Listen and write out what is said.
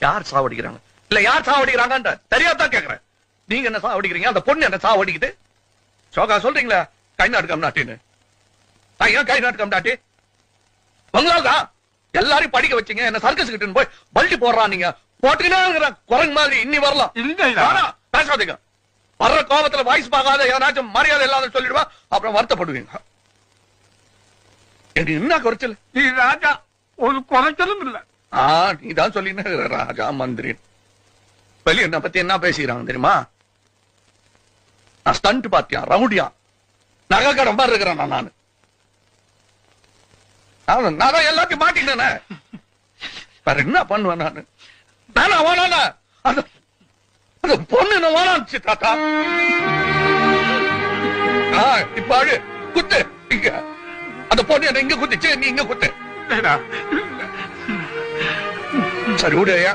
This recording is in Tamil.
யார் சாவடிக்கிறாங்க இல்ல யார் சாவடிக்கிறாங்க தெரியாதான் கேக்குறேன். நீங்க என்ன சாவடிக்கிறீங்க, அந்த பொண்ணு என்ன சாவடிக்குது? சோகா சொல்றீங்களா கை நாட்டுக்கம் நாட்டின்னு? ஏன் கை நாட்டுக்கம் நாட்டி? உங்களால்தான் எல்லாரையும் படிக்க வச்சீங்க, என்ன சர்க்கஸ் கிட்ட போய் பல்ட்டி போடுறான். நீங்க போட்டுக்கிட்டே குரங்கு மாதிரி இன்னி வரலாம். பேசாதீங்க. வர்ற கோபத்துல வாய்ஸ் பார்க்காத ஏதாச்சும் மரியாதை இல்லாத சொல்லிடுவா, அப்புறம் வருத்தப்படுவீங்க. எனக்கு என்ன குறைச்சல்? நீ ராஜா, ஒரு குறைச்சலும் இல்ல. நீதான் சொல்லின்னு ராஜா மந்திரி. வெளிய என்ன பத்தி என்ன பேசிக்கிறாங்க தெரியுமா? நான் ஸ்டண்ட் பாத்தியா, ரவுடியா, நகை கடை மாதிரி இருக்கிறேன் நானு. நான் தான் எல்லாத்தையும் மாட்டினேன். வேற என்ன பண்ணுவேன் நானு? நானா வானா அந்த பொண்ணு என்ன வானாச்சு தாத்தா. இப்ப அழு குத்து. இங்க அந்த பொண்ணு என்ன இங்க குத்துச்சு, நீ இங்க குத்து. சரி விடையா?